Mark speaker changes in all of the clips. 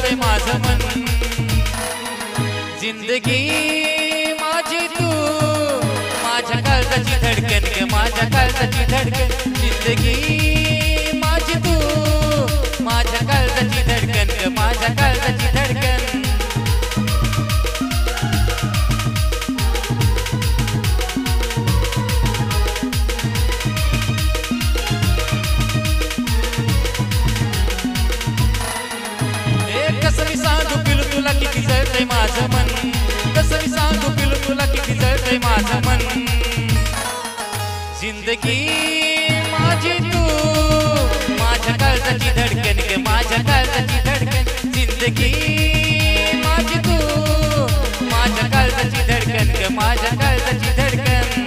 Speaker 1: जळतंय माझं मन जिंदगी माझी तू माझ्या काळजाची धडकन ग माझ्या काळजाची धडकन जिंदगी माझी तू माझ्या काळजाची धडकन ग माझ्या काळजाची धडकन कसं मी सांगू पिलू तुला किती जळतंय माझं मन कसं मी सांगू पिलू तुला किती जळतंय माझं मन जिंदगी माझी तू माझ्या काळजाची धडकन ग माझ्या काळजाची धडकन जिंदगी माझी तू माझ्या काळजाची धडकन ग माझ्या काळजाची धडकन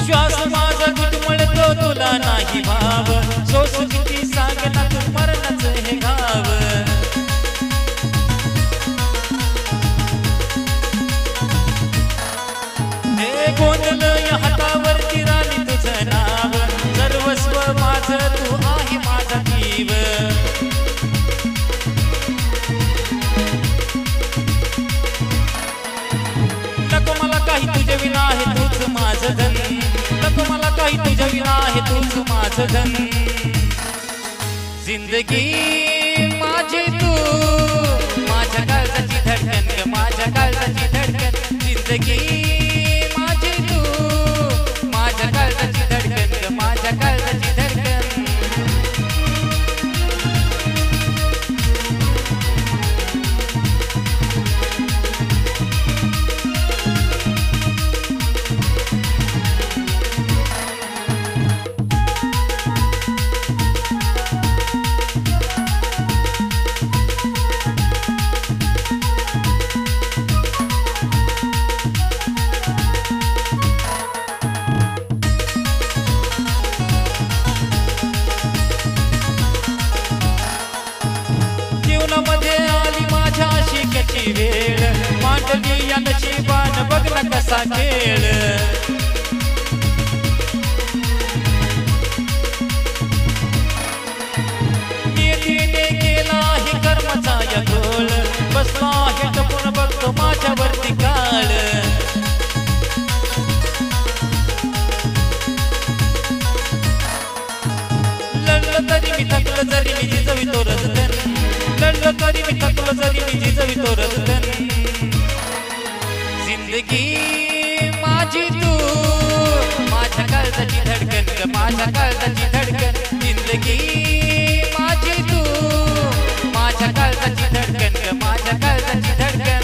Speaker 1: श्वास माझा गुटमळतो तुला नाही भाव सोस किती सांगना तू मरणाचं हे घाव हे गोंधळ या हातावरती राणी तुझं नाव सर्वस्व माझं तू आहे माझा जीव नको मला काही तुझ्या विना आहे तूच माझं धन नको मला काही तुझ्या विना आहे तूच माझं धन जिंदगी माझी तू माझ्या काळजाची धडकन ग माझ्या काळजाची धडकन जिंदगी माझी तू माझ्या काळजाची धडकन ग माझ्या काळजाची धडकन जीवनामध्ये आली माझ्या शिकाची वेळ मांडली या नशिबान बघ ना कसा खेळ नियतीने केला हे कर्माचा या गोळ बसला हे टपून बघतो माझ्यावरती काळ लढलं तरी मी थकलं जरी मी जिजवितो रजतन लढलं तरी मी थकलं जरी मी जिजवितो रजतन जिंदगी माझी तू माझ्या काळजाची धडकन ग माझ्या काळजाची धडकन जिंदगी माझी तू माझ्या काळजाची धडकन ग माझ्या काळजाची धडकन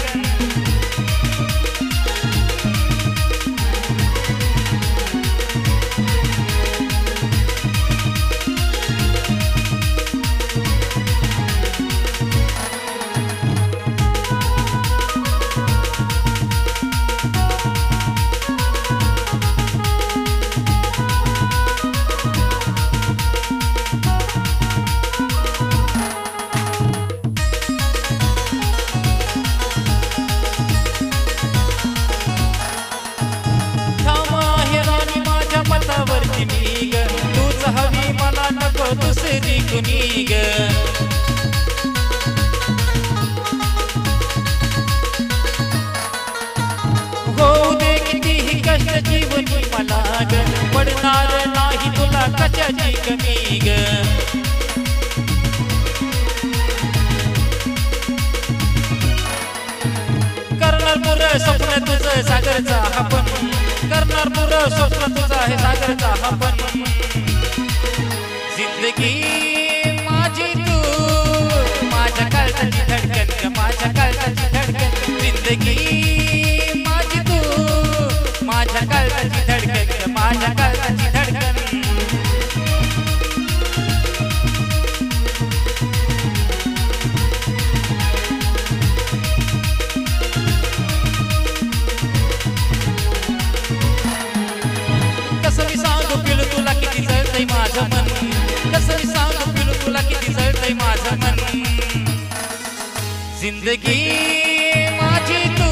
Speaker 1: मतावरती मी ग तूच हवी मला नको दुसरी कुणी ग होऊ दे कितीही कष्ट जीवनी मला ग पडणार नाही तुला कशाची कमी ग करणार पुरं स्वप्न तुझं सागरचा आपण करणार पुरं स्वप्न तुझं आहे सागरचा आपण जिंदगी माझी तू माझ्या काळजाची धडकन ग माझ्या काळजाची धडकन जिंदगी माझी तू माझ्या काळजाची धडकन ग माझ्या काळजाची धडकन जिंदगी माझी तू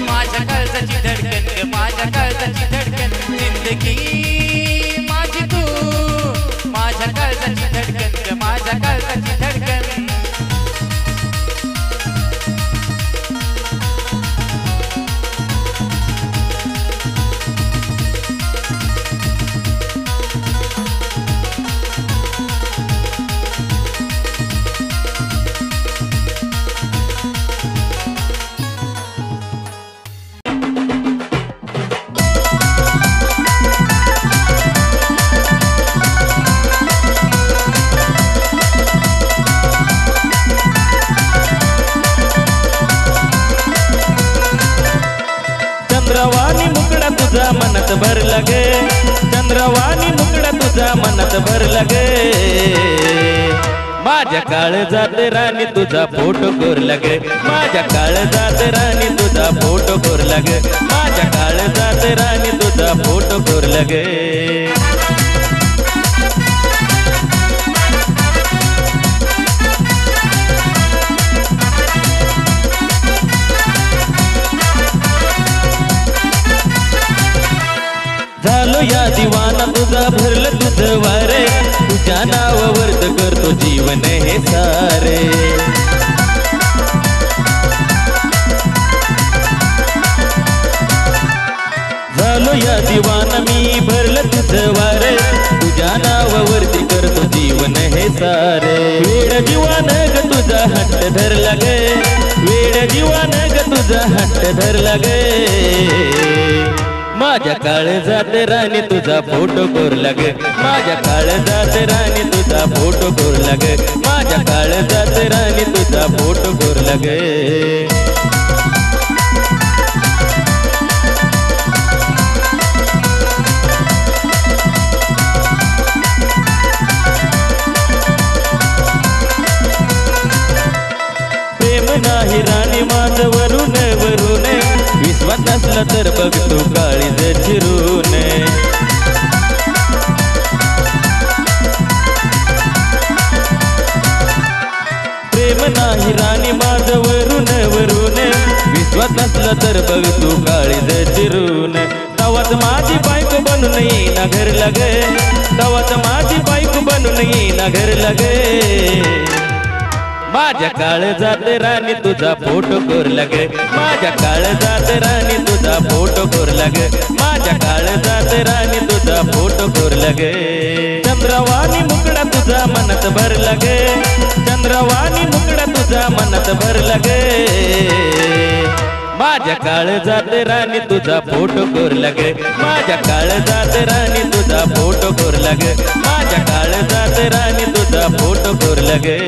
Speaker 1: माझ्या काळजाची धडकन ग माझ्या काळजाची धडकन जिंदगी माझी तू माझ्या काळजाची धडकन ग माझ्या काळजाची धडकन
Speaker 2: चंद्रवाणी मुकड़ा तुझा मनत भर लगे चंद्रवाणी मुकड़ा तुझा मनत भर लगे माझ्या काळजात राणी तुझा फोटो कोर लगे माझ्या काळजात राणी तुझा फोटो कोर लगे माझ्या काळजात राणी तुझा फोटो कोर लगे झालो या दिवाना तुझा भरलं तुझं वारे तुझ्या नावावर करतो जीवन हे सारे झालो या दिवाना मी भरलं तुझं वारे तुझ्या नावावरती करतो जीवन हे सारे वेड जीवन ग तुझा हट्ट धर लगे वेड जीवन ग तुझा हट्ट धर लगे माझ्या काळजात राणी तुझा फोटो कोर लगे माझ्या काळजात राणी तुझा फोटो कोर लगे माझ्या काळजात राणी तुझा फोटो कोर लगे प्रेम नाही राणी माझं वरून वरून विश्वास असला तर बघ तू काळीज चिरून प्रेम नाही राणी माझं वरून वरून विश्वास असला तर बघ तू काळीज चिरून तवाच माझी बायको बनून येईना घर लगे तवाच माझी बायको बनून येईना घर लगे माझ्या काळजात राणी तुझा फोटो कोर लगे माझ्या काळजात राणी तुझा फोटो कोर लगे माझ्या काळजात राणी तुझा फोटो कोर लगे चंद्रवाणी मुकड़ा तुझा मनत भर लगे चंद्रवाणी मुकड़ा तुझा मनत भर लगे माझ्या काळजात राणी तुझा फोटो कोर लगे माझ्या काळजात राणी तुझा फोटो कोर लगे माझ्या काळजात राणी तुझा फोटो कोर लगे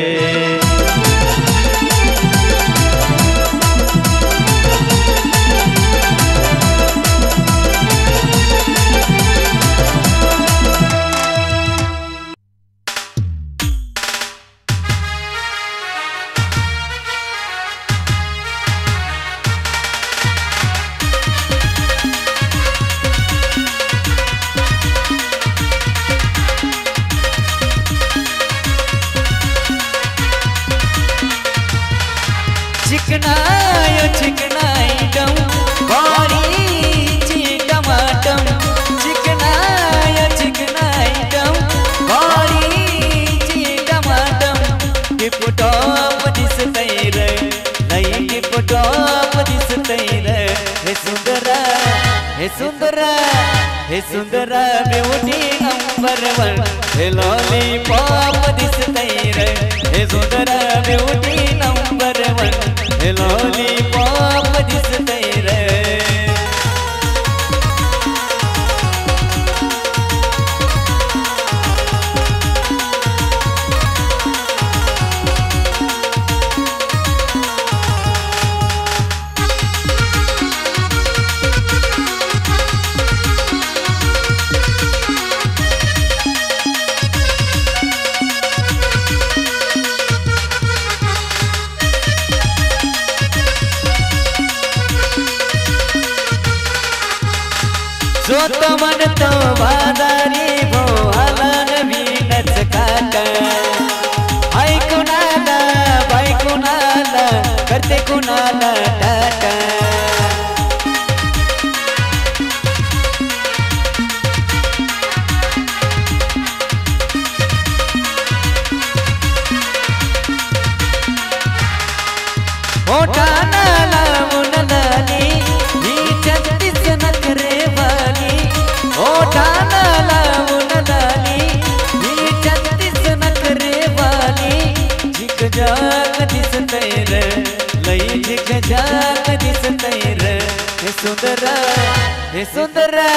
Speaker 1: चिकनाय चिकनाई डम बारीची टमाटम चिकनाय चिकनाई डम बारीची टमाटम टिपटॉप दिसतंय रे नाही टिपटॉप दिसतंय रे हे सुंदरा हे सुंदरा हे सुंदरा ब्युटी नंबर वन हे लॉलीपॉप दिसतंय रे हे सुंदरा ब्युटी नंबर वन हे लॉलीपॉप दिसतंय रे जोत म्हणतो बाजारी भोवाला नवीनच काटा ऐकून आला बायकून आला
Speaker 3: करते कुणाला टाटा. ओठाना लावून लाली ही 36 नखरे वाली. ओठाना लावून लाली ही 36 नखरे वाली. झिकझाक दिसतंय र लई झिकझाक दिसतंय र. हे सुंदरा हे सुंदरा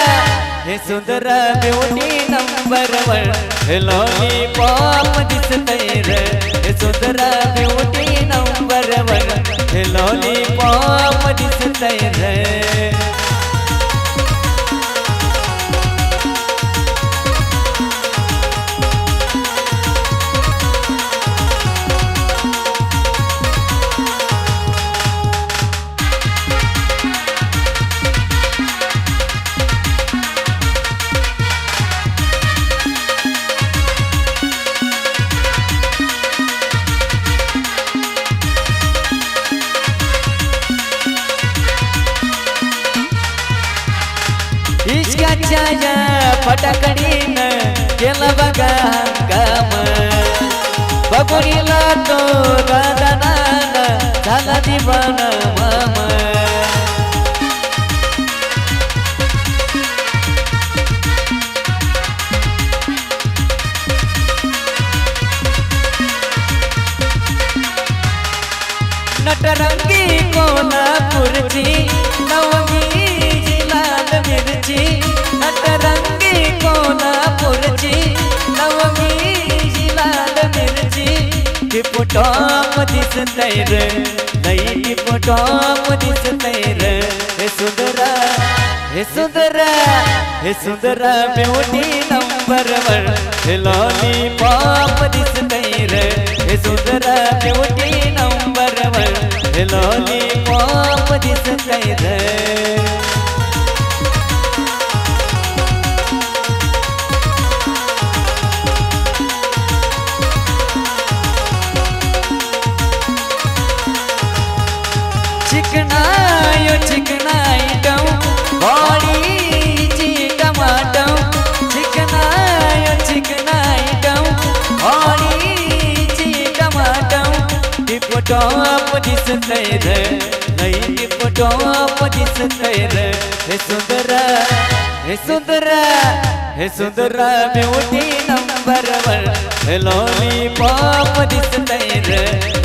Speaker 3: हे सुंदरा ब्युटी नंबर 1. हे लॉलीपॉप दिसतंय र. हे सुंदरा ब्युटी नंबर 1. हे लॉलीपॉप दिसतंय र. इश्काच्या या फटाकडीनं केलं बघा काम. बघुरीला तो राधानानं झाला दिवाना मामा. नटरंगी कोल्हापूरची नवमी लाल मिरची. नटरंगी कोल्हापूरची नवमी लाल मिरची. टिपटॉप दिसतंय र लई टिपटॉप दिसतंय र. हे सुंदरा हे सुंदरा हे सुंदरा ब्युटी नंबर 1. हे लॉलीपॉप दिसतंय र. हे सुंदरा ब्युटी नंबर 1. हे लॉलीपॉप दिसतंय र. चिकनायो चिकनाईटम बॉडीची टमाटम. चिकनायो चिकनाईटम बॉडीची टमाटम. टिपटॉप दिसतंय र लई टिपटॉप दिसतंय र. हे सुंदरा हे सुंदरा हे सुंदरा ब्युटी नंबर 1. हे लॉलीपॉप दिसतंय र.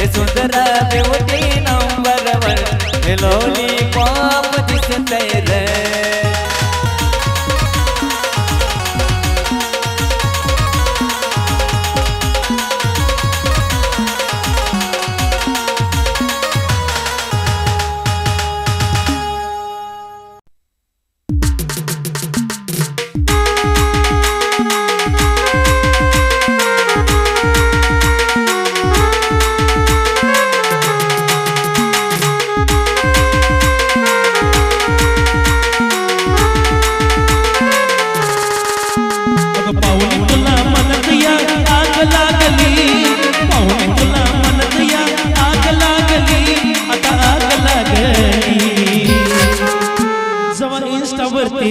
Speaker 3: हे सुंदरा ब्युटी नंबर 1. हे लॉलीपॉप दिसतंय र.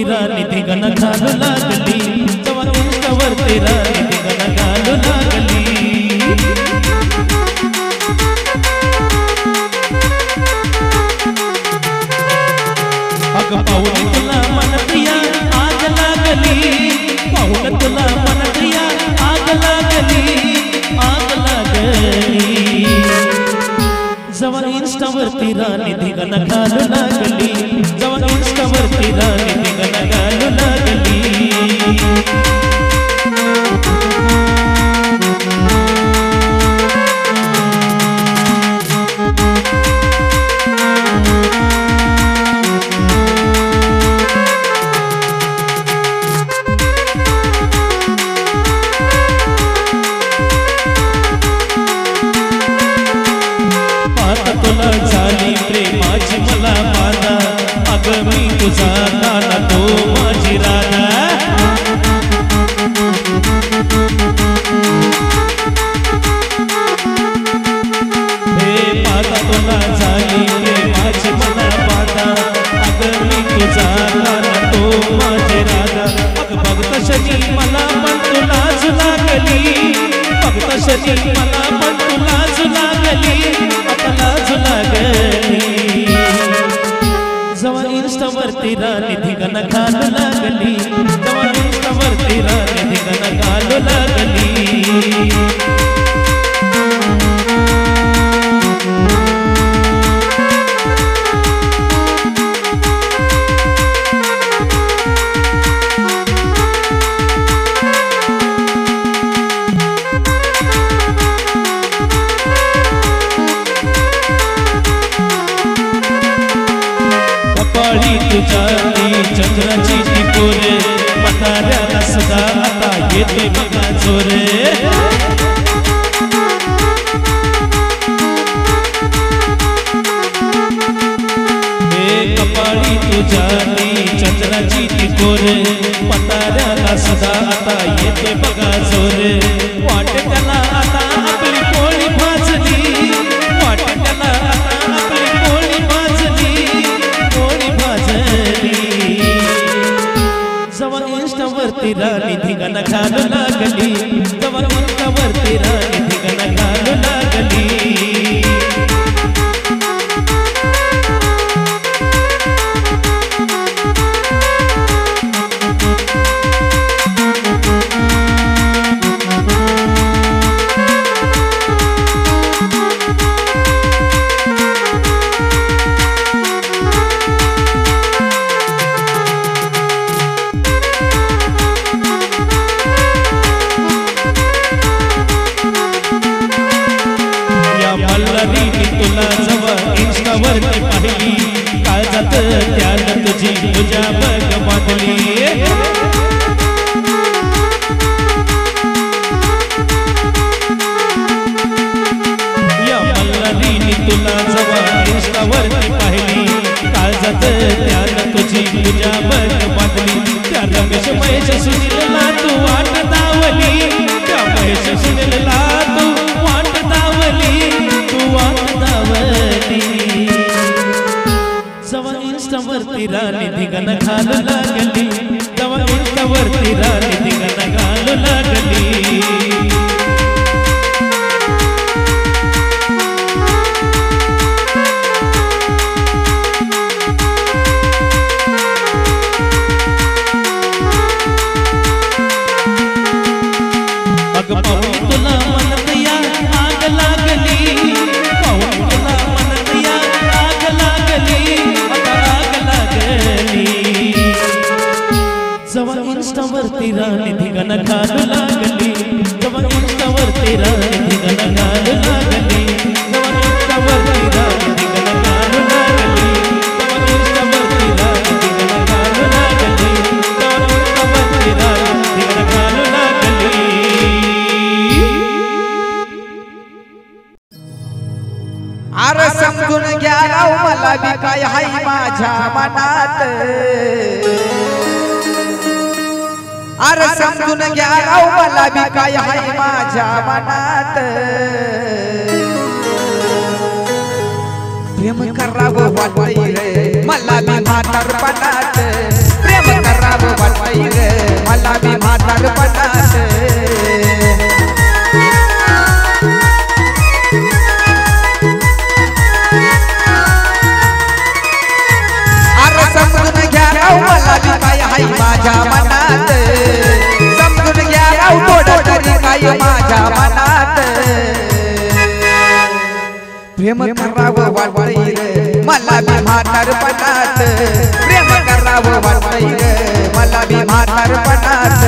Speaker 2: राणी ते गण घालू लागली. जवा इंस्टावरती राणी ते गण घालू लागली. अगं पाहून तुला मन प्रिया आग लागली. पाहून तुला मन प्रिया आग लागली. आग लागली. जवा इंस्टावरती राणी ते गण घालू लागली. जवा इंस्टावरती राणी ते गण घालू लागली. तुला झाली प्रेमाची मला फक्त शनी मला पण तुलाच लागली, फक्त शनी मला पण तुलाच लागली, आता लाज लागली. जवा इंस्टावरती राणी धिंगाणा घालू लागली, जवा इंस्टावरती राणी धिंगाणा घालू लागली. तुझ्यानी चंद्राची टिपोरे म्हाताऱ्याला सदा आता येते बघा जोरे. हे कपाळी तुझ्यानी चंद्राची टिपोरे म्हाताऱ्याला सदा आता येते बघा जोरे. वाट त्याला आता आपली पोळी भाजली, वाट त्याला आता आपली पोळी भाजली, पोळी भाजली. जवा इंस्टावरती राणी धिंगाणा घालू लागली, जवा इंस्टावरती राणी धिंगाणा घालू लागली. तुला जवा इंस्टावरती पाहिली, काळजात त्यानं तुझी तुझ्या बघ बांधली. या मल्हारीने तुला जवा इंस्टावरती पाहिली, काळजात त्यानं तुझी तुझ्या बघ बांधली. त्या रमेश महेश सुनीलला तू वाट दावली, त्या महेश सुनीलला तू वाट दावली, तू वाट दावली. जवा इंस्टावरती राणी धिंगाणा घालू लागली, जवा इंस्टावरती राणी धिंगाणा घालू लागली. अग पाहून तुला म्हणत या आग लागली, पाहून तुला म्हणत या आग लागली, आता आग लागली. जवा इंस्टावरती राणी धिंगाणा घालू लागली, जवा इंस्टावरती राणी धिंगाणा घालू लागली, जवा इंस्टावरती राणी धिंगाणा घालू लागली, जवा इंस्टावरती राणी धिंगाणा घालू लागली, जवा इंस्टावरती राणी धिंगाणा घालू लागली.
Speaker 4: अरे समजून घ्या राव मला बी काय हाय माझ्या मनात, अरे समजून घ्या राव मला बी काय हाय माझ्या मनात. प्रेम करावं वाटतंय रे मला बी म्हातारपणात, प्रेम करावं वाटतंय रे मला बी म्हातारपणात. समजून घ्या राव मला बी काय हाय माझ्या मनात, समजून घ्या राव थोडं तरी काय माझ्या मनात. प्रेम करावं वाटतंय रे मला बी म्हातारपणात, प्रेम करावं वाटतंय रे मला बी म्हातारपणात.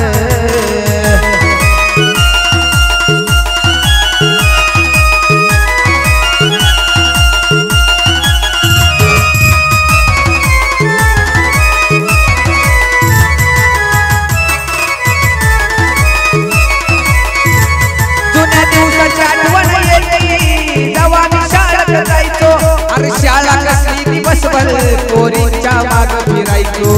Speaker 4: अरे शाळा कसली दिवसभर पोरींच्या माग फिरायचो,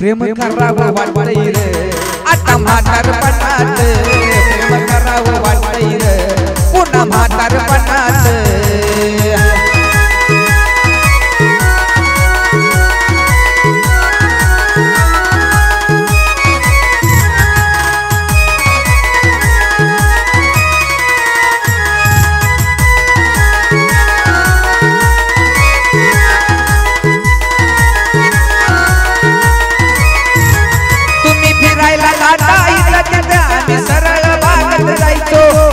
Speaker 4: प्रेम करावं वाटतंय रे आता म्हातारपणात प्रेम करावं वाटतंय रे पुन्हा म्हातारपणात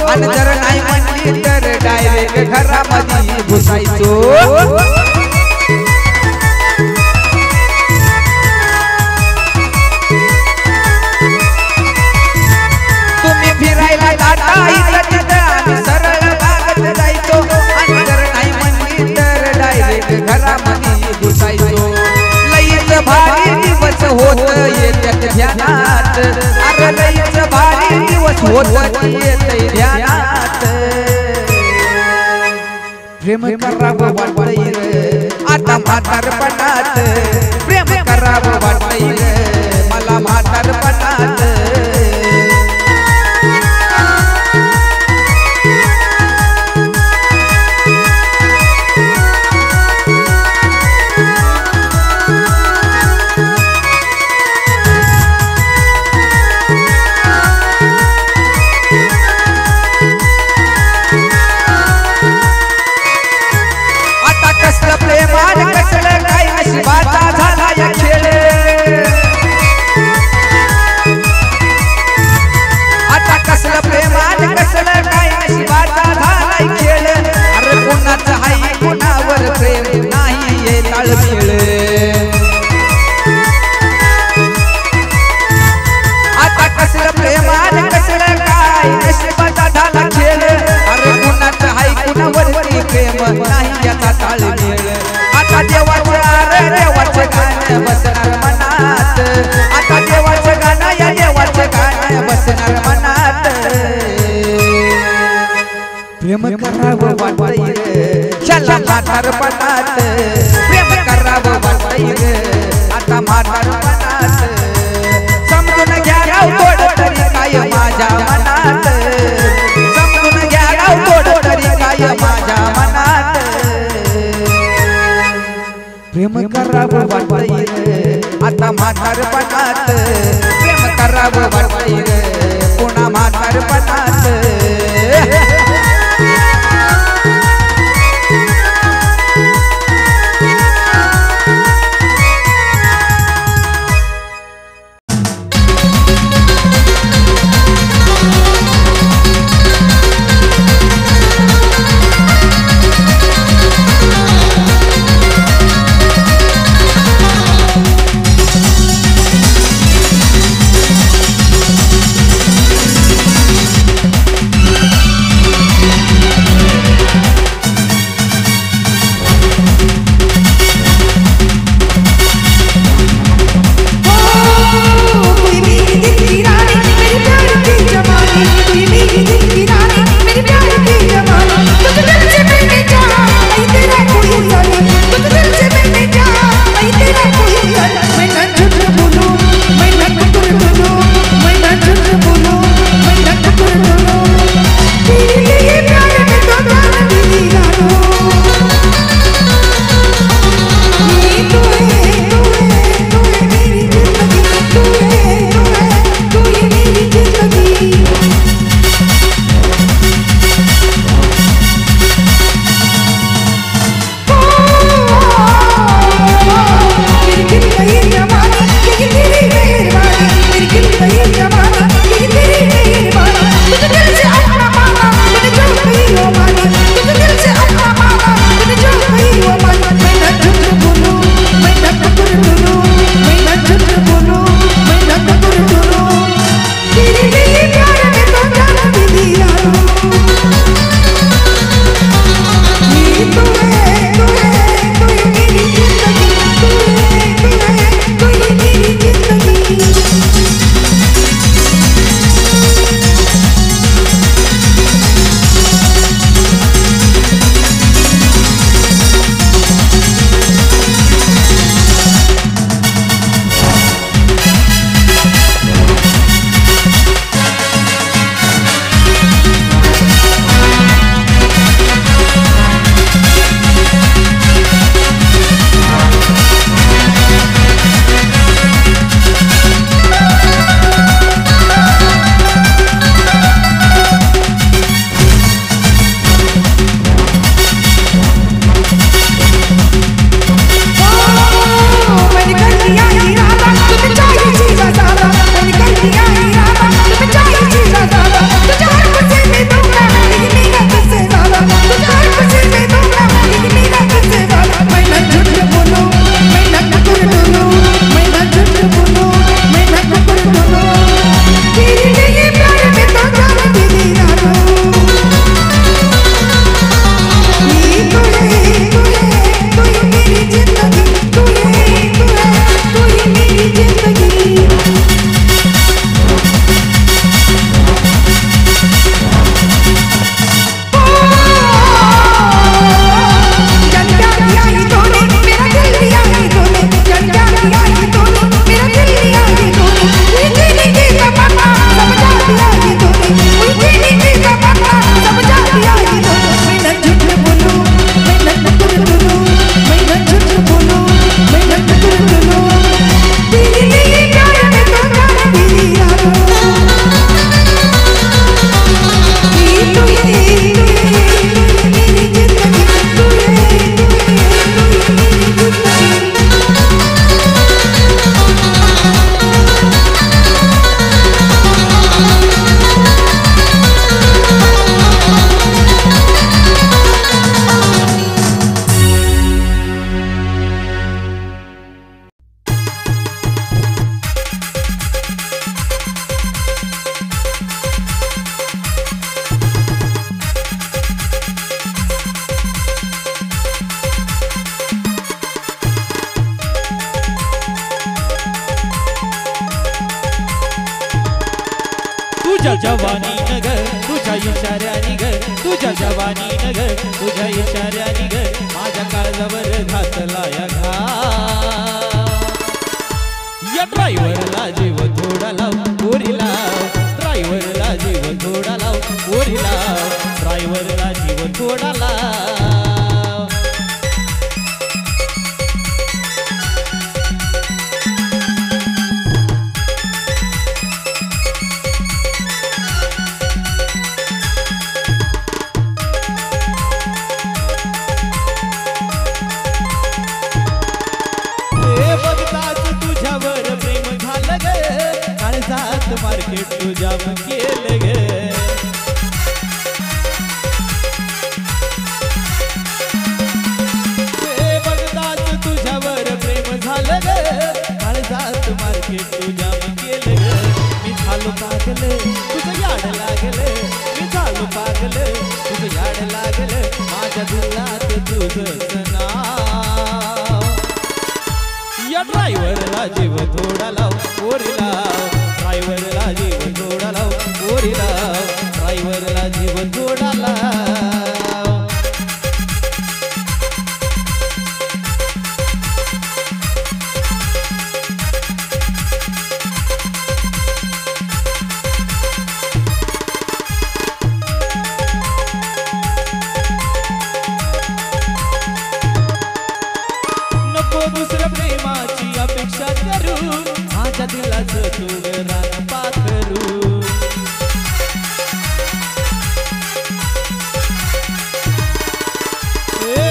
Speaker 4: आणि जर नाही म्हणली तर डायरेक्ट घरामध्ये घुसायचो तुम्ही फिरायला जाता इथं तिथं आम्ही सरळ बागत जायचो आणि जर नाही म्हणली तर डायरेक्ट घरामध्ये घुसायचो लईच भारी दिवस होत येत्यात ध्यानात अरे लईच भारी दिवस होत येत ध्यानात प्रेम करावं वाटतंय रे आता म्हातारपणात प्रेम करावं वाटतंय रे मला म्हातारपणात आता कसलं प्रेमान कसलं काय नशिबाचा झाला खेळ अरे कुणाचं हाय कुणावरती प्रेम नाही याचा ताळमेळ आता देवाचं अरे देवाचं गाणं बसणार मनात आता देवाचं गाणं या देवाचं गाणं बसणार मनात प्रेम करावं वाटतंय रे चला म्हातारपणात प्रेम करावं वाटतंय रे आता म्हातारपणात समजून घ्या राव थोडं तरी काय माझ्या मनात समजून घ्या राव थोडं तरी काय माझ्या मनात प्रेम करावं वाटतंय रे आता म्हातारपणात प्रेम करावं वाटतंय रे पुन्हा म्हातारपणात
Speaker 2: तुझ्या जवानी नगर तुझ्या इशाऱ्यानी ग तुझ्या जवानी नगर तुझ्या इशाऱ्यानी ग माझ्या काळजावर घातला या घा या ड्रायव्हरला जीव थोडा लाव पोरी लाव ड्रायव्हरला जीव थोडा लाव पोरी लाव ड्रायव्हरला जीव थोडा लाव मार्केट तुझ्या केलं ग बघताच तुझ्यावर प्रेम झालं ग काळजात मार्केट तुझ्या केलं ग मी झालो पागल तुझं याड लागलं मी झालो पागल तुझं याड लागलं माझ्या दिलात तुझं नाव या ड्रायव्हरला जीव थोडा लाव पोरी लाव ड्रायव्हरला जीव थोडा लाव पोरी लाव ड्रायव्हरला जीव थोडा लाव नको दुसऱ्या प्रेमाची अपेक्षा करू माझ्या दिलाचं तू रान पाखरू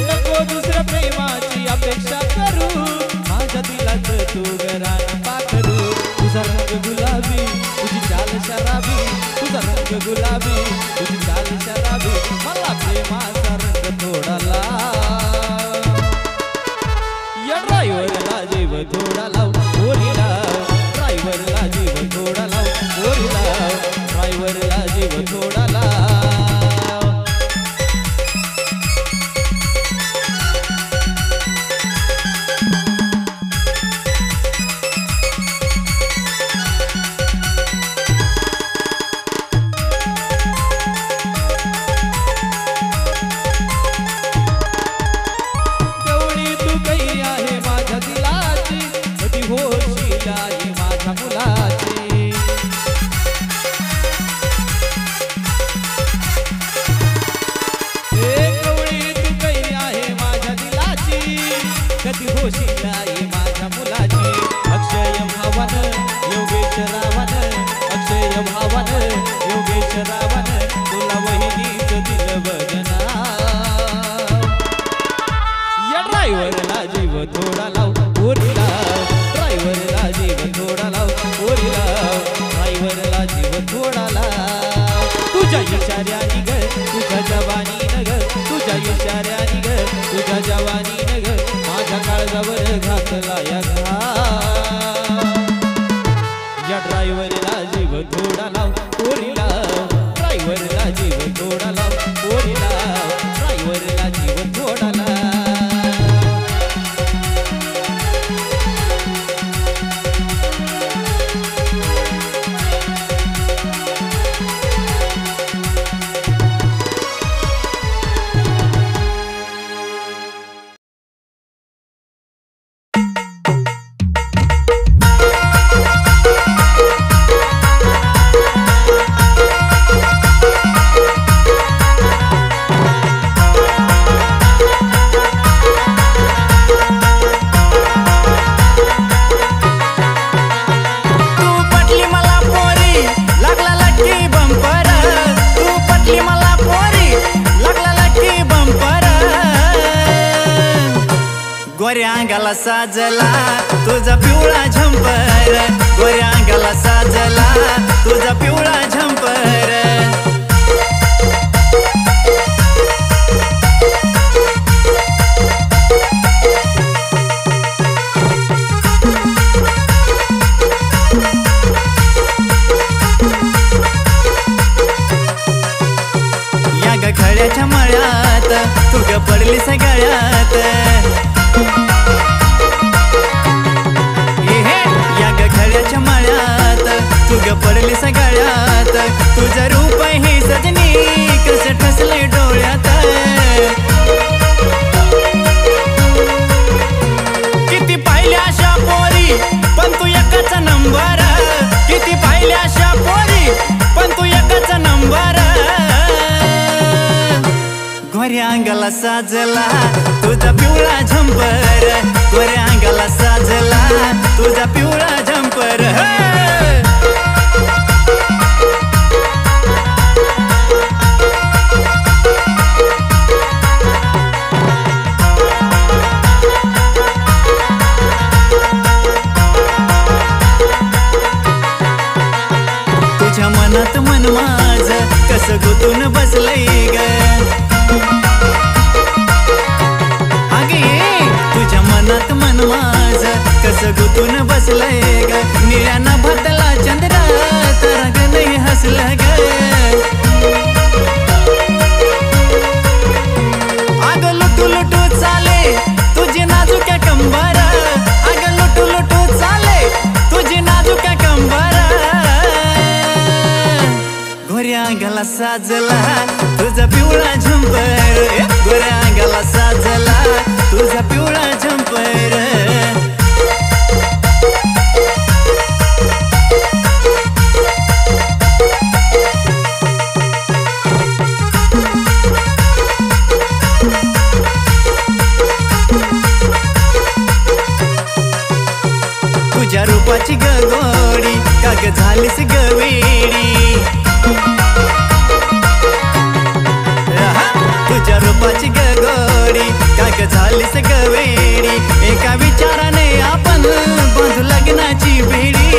Speaker 2: नको दुसऱ्या प्रेमाची अपेक्षा करू माझ्या दिलाचं तू रान पाखरू तुझा रंग गुलाबी तुझी चाल शराबी तुझा रंग गुलाबी तुझी चाल शराबी मला प्रेमाचा रंग थोडा लाव या ड्रायव्हरला जीव थोडा लाव पोरी लाव ड्रायव्हरला जीव थोडा लाव पोरी लाव ड्रायव्हरला जीव थोडा लाव तेवढी तू काही आहे माझ्या दिलाची कधी होशील आई माझ्या मुलाची तेवढी तू काही आहे माझ्या दिलाची कधी होशील आई माझ्या मुलाची अक्षय भावन योगेश रावण अक्षय भावन योगेश रावण तुला वहिनीच दिल वजना या ड्रायव्हरला जीव थोडा लाव पोरी लाव ड्रायव्हरला जीव थोडा लाव पोरी लाव ड्रायव्हरला जीव थोडा लाव तुझ्या इशाऱ्यानी ग तुझ्या जवानी नग तुझ्या इशाऱ्यानी ग तुझ्या जवानी नग माझ्या काळजावर घातला या घा या ड्रायव्हरला जीव थोडा लाव पोरी लाव ड्रायव्हरला जीव थोडा लाव पोरी लाव ड्रायव्हरला जीव थोडा लाव
Speaker 3: गोऱ्या अंगाला साजला तुझा पिवळा झंपर गोऱ्या अंगाला साजला तुझा पिवळा झंपर या ग खड्याच्या मळ्यात तू ग पडली सगळ्यात या ग खड्याच्या मळ्यात तू ग पडली सगळ्यात तुझं रूप हे सजनी कसं ठसले डोळ्यात किती पाहिल्या अशा पोरी पण तू एकच नंबर किती पाहिल्या अशा पोरी पण तू एकच नंबर गोऱ्या अंगाला साजला तुझा पिवळा झंपर गोऱ्या अंगाला साजला तुझा पिवळा झंपर तुझ्या मनात मन माझ कसं गुतून बसलंय ग तुझ्या मनात मन माझ कसं गुतून बसलंय ग निळ्यानं भरतला चंद्र तरंग नाही हसलं ग अग लुटू लुटू चाले तुझी नाजुक्या कंबर अग लुटू लुटू चाले तुझी नाजुक्या कंबर गोऱ्या अंगाला साजला तुझा पिवळा झंपर गोऱ्या अंगाला साजला तुझा पिवळा झंपर तुझ्या रूपाची गगोडी काग झालीस गवेडी तुझ्या रूपाची गगोडी काग झालीस गवेडी एका विचाराने आपण बांधू लग्नाची बेडी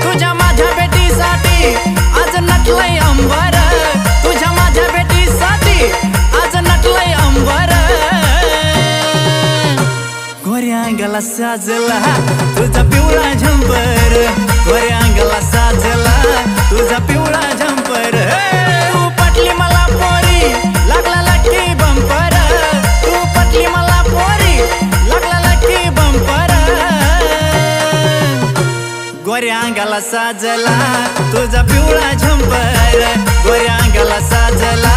Speaker 3: तुझ्या माझ्या बेटीसाठी आज नटलंय अंबर तुझ्या माझ्या बेटीसाठी आज नटलंय अंबर गोऱ्या अंगाला साजला तुझा पिवळा झंपर गोऱ्या अंगाला साजला तुझा पिवळा झंपर तू पटली मला पोरी लागला लक्की बंपर तू पटली मला पोरी लागला लक्की बंपर गोऱ्या अंगाला साजला तुझा पिवळा झंपर गोऱ्या अंगाला साजला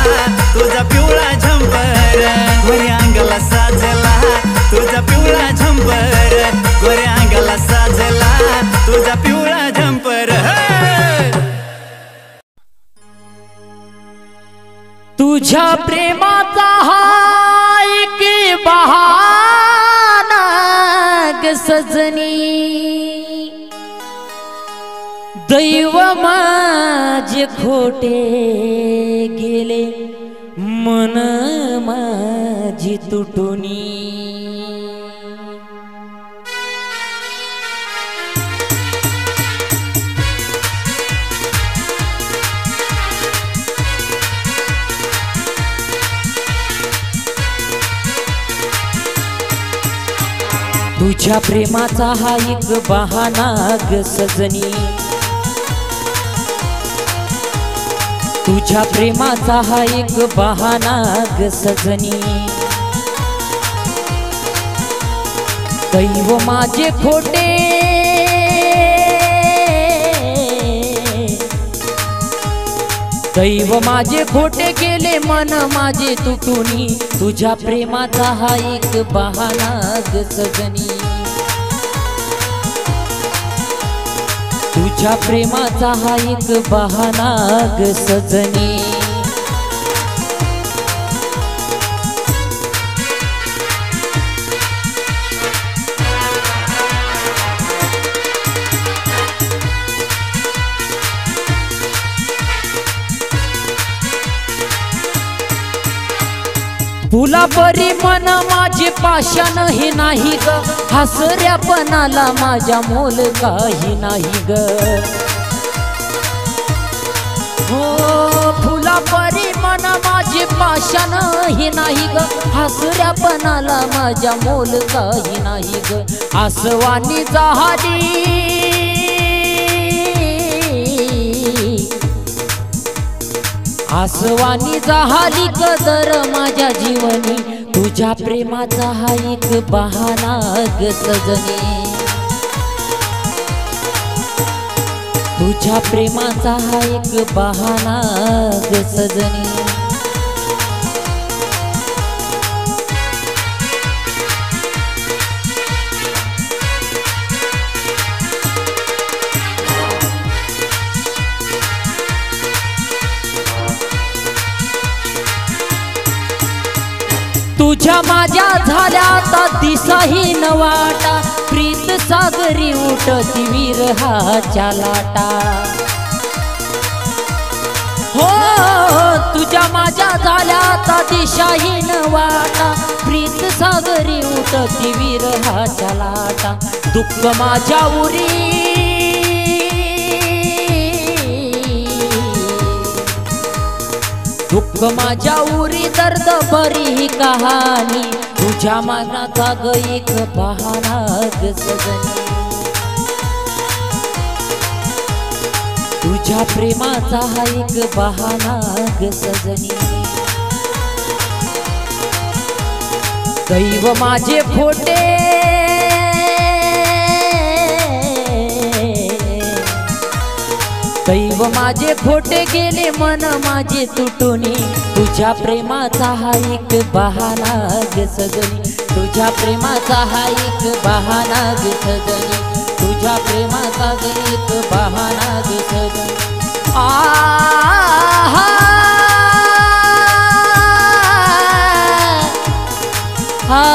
Speaker 3: तुझा पिवळा झंपर गोऱ्या अंगाला साजला तुझा पिवळा झंपर गोऱ्या अंगाला साजला तुझा पिवळा झंपर
Speaker 5: तुझ्या प्रेमाचा हा एक बहाना ग सजनी दैव माझे खोटे गेले मन माझी तुटुनी तुझ्या प्रेमाचा हा एक बहाना ग सजनी तुझ्या प्रेमाचा हा एक बहाना ग सजनी दैव माझे खोटे दैव माझे खोटे गेले मन माझे तुटुनी तुझ्या प्रेमाचा हा एक बहाना ग सजनी तुझ्या प्रेमाचा हा एक बहाना ग सजनी फुला परी मन माझे पाषाण हे नाही ग हसऱ्यापणाला माझ्या मोल काही नाही ग हो फुला परी मन माझे पाषाण हे नाही ग हसऱ्यापणाला माझ्या मोल काही नाही ग आसवानी जहाली आसवानी जहाली कदर माझ्या जीवनी तुझ्या प्रेमाचा हा एक बहाना ग सजनी तुझ्या प्रेमाचा हा एक बहाणा ग सजनी. तुझ्या माझ्या झाल्या आता दिसाही न वाटा, प्रीत सागरी उठती विरहाच्या लाटा. हो तुझ्या माझ्या झाल्या आता दिशाही न वाटा, प्रीत सागरी उठती विरहाच्या लाटा. दुःख माझ्या उरी दुःख माझ्या उरी दर्द बरी ही कहाणी, तुझ्या मनाचा ग एक बहाणा ग सजनी. तुझ्या प्रेमाचा हा एक बहाणा ग सजनी. दैव माझे खोटे दैव माझे खोटे गेले मन माझे तुटुनी, तुझ्या प्रेमाचा हा एक बहाणा ग सजनी. तुझ्या प्रेमाचा हा एक बहाणा ग सजनी. तुझ्या प्रेमाचा एक बहाणा ग सजनी. आहा हा